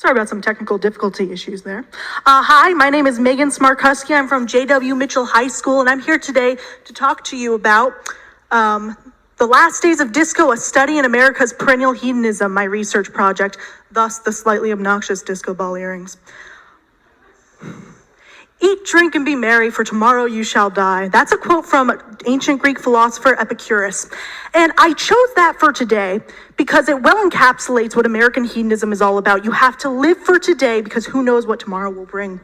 Sorry about some technical difficulty issues there. Hi, my name is Maegan Smarkusky. I'm from J.W. Mitchell High School, and I'm here today to talk to you about The Last Days of Disco, a study in America's perennial hedonism, my research project, thus the slightly obnoxious disco ball earrings. Eat, drink, and be merry, for tomorrow you shall die. That's a quote from ancient Greek philosopher Epicurus. And I chose that for today because it well encapsulates what American hedonism is all about. You have to live for today because who knows what tomorrow will bring.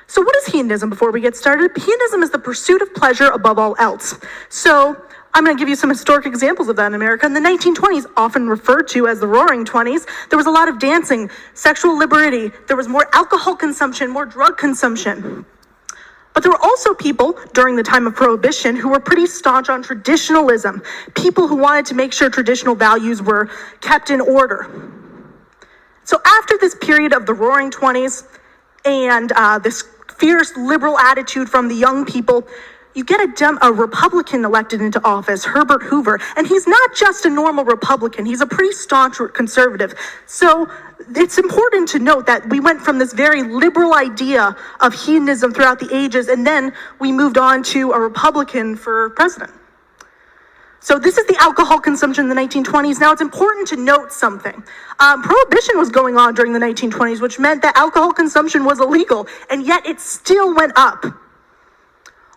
So what is hedonism before we get started? Hedonism is the pursuit of pleasure above all else. So I'm going to give you some historic examples of that in America. In the 1920s, often referred to as the Roaring 20s, there was a lot of dancing, sexual liberty, there was more alcohol consumption, more drug consumption. But there were also people during the time of Prohibition who were pretty staunch on traditionalism, people who wanted to make sure traditional values were kept in order. So after this period of the Roaring 20s and this fierce liberal attitude from the young people, you get a Republican elected into office, Herbert Hoover, and he's not just a normal Republican, he's a pretty staunch conservative. So it's important to note that we went from this very liberal idea of hedonism throughout the ages, and then we moved on to a Republican for president. So this is the alcohol consumption in the 1920s. Now it's important to note something. Prohibition was going on during the 1920s, which meant that alcohol consumption was illegal, and yet it still went up.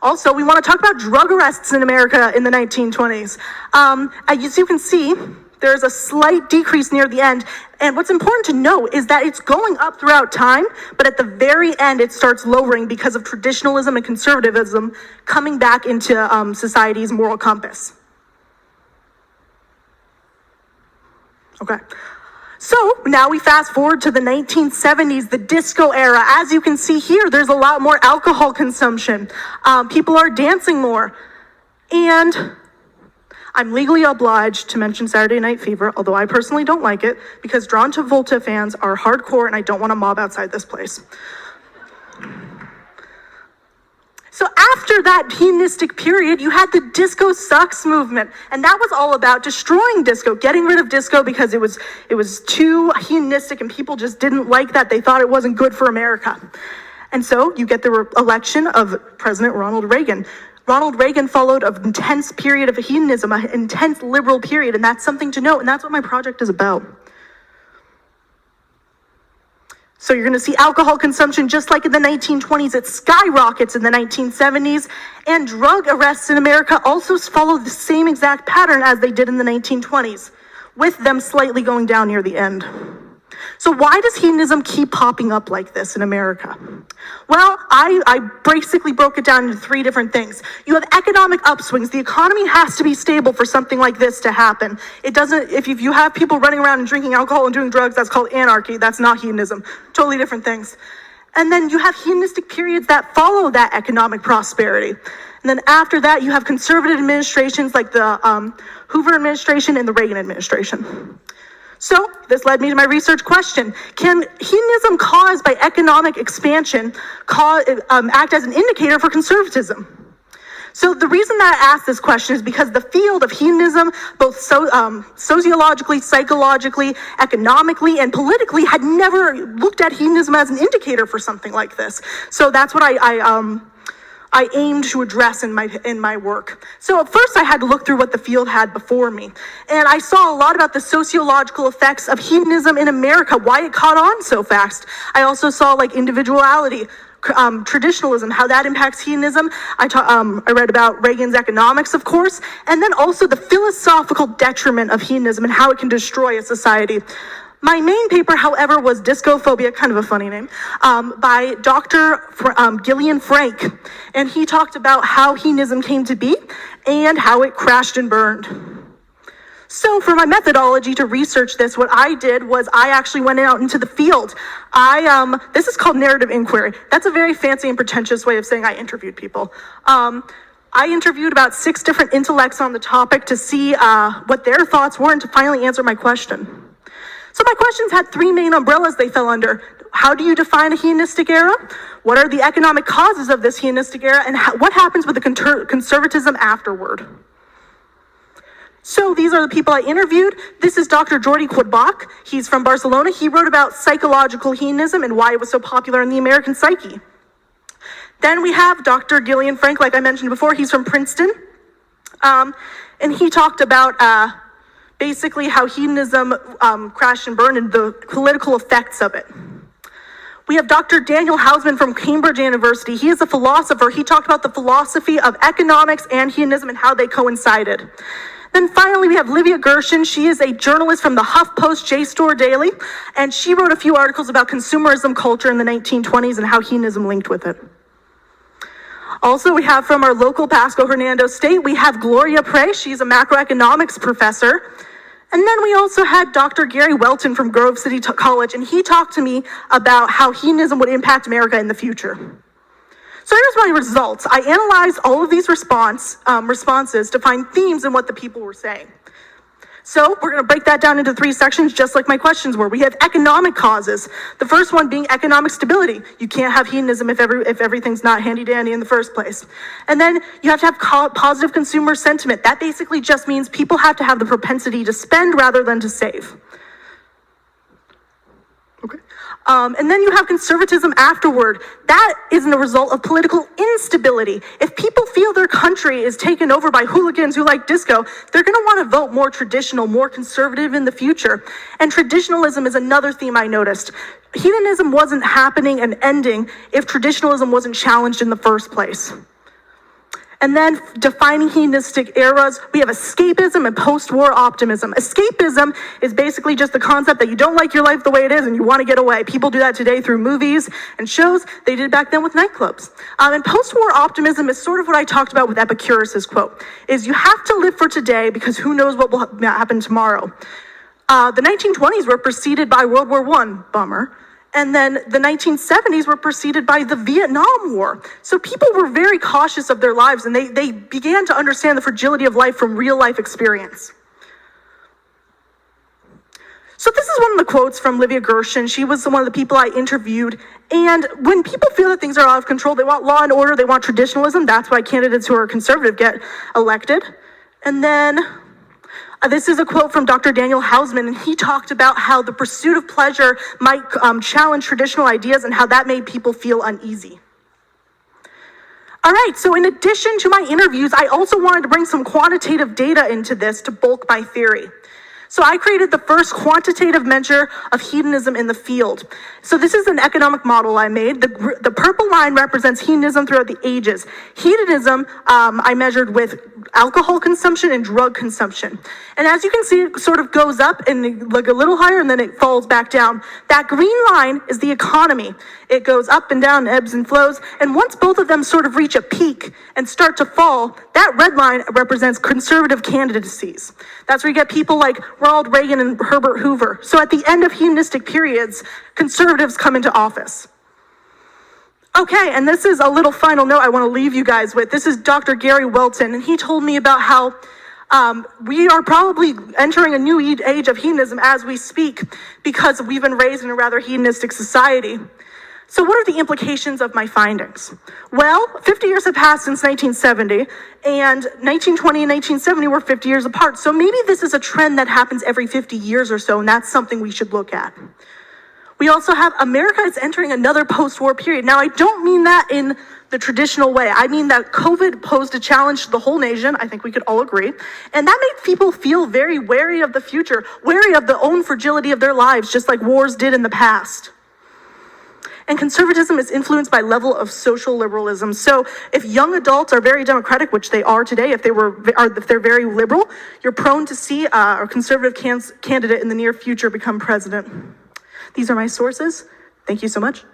Also, we want to talk about drug arrests in America in the 1920s. As you can see, there's a slight decrease near the end. And what's important to note is that it's going up throughout time, but at the very end, it starts lowering because of traditionalism and conservatism coming back into society's moral compass. Okay. So now we fast forward to the 1970s, the disco era. As you can see here, there's a lot more alcohol consumption. People are dancing more. And I'm legally obliged to mention Saturday Night Fever, although I personally don't like it, because Drawn to Volta fans are hardcore and I don't want a mob outside this place. So after that hedonistic period, you had the disco sucks movement, and that was all about destroying disco, getting rid of disco because it was too hedonistic and people just didn't like that. They thought it wasn't good for America. And so you get the election of President Ronald Reagan. Ronald Reagan followed an intense period of hedonism, an intense liberal period, and that's something to note, and that's what my project is about. So you're going to see alcohol consumption just like in the 1920s. It skyrockets in the 1970s. And drug arrests in America also follow the same exact pattern as they did in the 1920s, with them slightly going down near the end. So why does hedonism keep popping up like this in America? Well, I basically broke it down into three different things. You have economic upswings. The economy has to be stable for something like this to happen. It doesn't, if you have people running around and drinking alcohol and doing drugs, that's called anarchy. That's not hedonism. Totally different things. And then you have hedonistic periods that follow that economic prosperity. And then after that, you have conservative administrations like the Hoover administration and the Reagan administration. So this led me to my research question. Can hedonism caused by economic expansion act as an indicator for conservatism? So the reason that I asked this question is because the field of hedonism, both sociologically, psychologically, economically, and politically, had never looked at hedonism as an indicator for something like this. So that's what I aimed to address in my work. So at first I had to look through what the field had before me. And I saw a lot about the sociological effects of hedonism in America, why it caught on so fast. I also saw like individuality, traditionalism, how that impacts hedonism. I read about Reagan's economics, of course, and then also the philosophical detriment of hedonism and how it can destroy a society. My main paper, however, was Discophobia, kind of a funny name, by Dr. Gillian Frank. And he talked about how hedonism came to be and how it crashed and burned. So for my methodology to research this, what I did was I actually went out into the field. This is called narrative inquiry. That's a very fancy and pretentious way of saying I interviewed people. I interviewed about 6 different intellects on the topic to see what their thoughts were and to finally answer my question. So my questions had 3 main umbrellas they fell under. How do you define a hedonistic era? What are the economic causes of this hedonistic era? And what happens with the conservatism afterward? So these are the people I interviewed. This is Dr. Jordi Quadbach. He's from Barcelona. He wrote about psychological hedonism and why it was so popular in the American psyche. Then we have Dr. Gillian Frank, like I mentioned before. He's from Princeton. And he talked about basically how hedonism crashed and burned and the political effects of it. We have Dr. Daniel Hausman from Cambridge University. He is a philosopher. He talked about the philosophy of economics and hedonism and how they coincided. Then finally, we have Livia Gershon. She is a journalist from the HuffPost JSTOR Daily, and she wrote a few articles about consumerism culture in the 1920s and how hedonism linked with it. Also, we have from our local Pasco Hernando State, we have Gloria Prey. She's a macroeconomics professor. And then we also had Dr. Gary Welton from Grove City College, and he talked to me about how hedonism would impact America in the future. So here's my results. I analyzed all of these responses to find themes in what the people were saying. So we're going to break that down into 3 sections, just like my questions were. We have economic causes. The first one being economic stability. You can't have hedonism if everything's not handy-dandy in the first place. And then you have to have positive consumer sentiment. That basically just means people have to have the propensity to spend rather than to save. Okay. And then you have conservatism afterward. That is a result of political instability. If people feel their country is taken over by hooligans who like disco, they're going to want to vote more traditional, more conservative in the future. And traditionalism is another theme I noticed. Hedonism wasn't happening and ending if traditionalism wasn't challenged in the first place. And then defining hedonistic eras, we have escapism and post-war optimism. Escapism is basically just the concept that you don't like your life the way it is and you want to get away. People do that today through movies and shows. They did back then with nightclubs. And post-war optimism is sort of what I talked about with Epicurus' quote, is you have to live for today because who knows what will happen tomorrow. The 1920s were preceded by World War I, bummer. And then the 1970s were preceded by the Vietnam War. So people were very cautious of their lives and they began to understand the fragility of life from real life experience. So this is one of the quotes from Livia Gershon. She was one of the people I interviewed. And when people feel that things are out of control, they want law and order, they want traditionalism. That's why candidates who are conservative get elected. And then this is a quote from Dr. Daniel Hausman, and he talked about how the pursuit of pleasure might challenge traditional ideas and how that made people feel uneasy. All right, so in addition to my interviews, I also wanted to bring some quantitative data into this to bulk my theory. So I created the first quantitative measure of hedonism in the field. So this is an economic model I made. The purple line represents hedonism throughout the ages. Hedonism I measured with alcohol consumption and drug consumption. And as you can see, it sort of goes up and like a little higher and then it falls back down. That green line is the economy. It goes up and down, ebbs and flows. And once both of them sort of reach a peak and start to fall, that red line represents conservative candidacies. That's where you get people like Ronald Reagan and Herbert Hoover. So at the end of hedonistic periods, conservatives come into office. Okay, and this is a little final note I want to leave you guys with. This is Dr. Gary Welton, and he told me about how we are probably entering a new age of hedonism as we speak because we've been raised in a rather hedonistic society. So what are the implications of my findings? Well, 50 years have passed since 1970, and 1920 and 1970 were 50 years apart. So maybe this is a trend that happens every 50 years or so, and that's something we should look at. We also have America is entering another post-war period. Now, I don't mean that in the traditional way. I mean that COVID posed a challenge to the whole nation. I think we could all agree. And that made people feel very wary of the future, wary of the own fragility of their lives, just like wars did in the past. And conservatism is influenced by level of social liberalism. So if young adults are very democratic, which they are today, if they're very liberal, you're prone to see a conservative candidate in the near future become president. These are my sources. Thank you so much.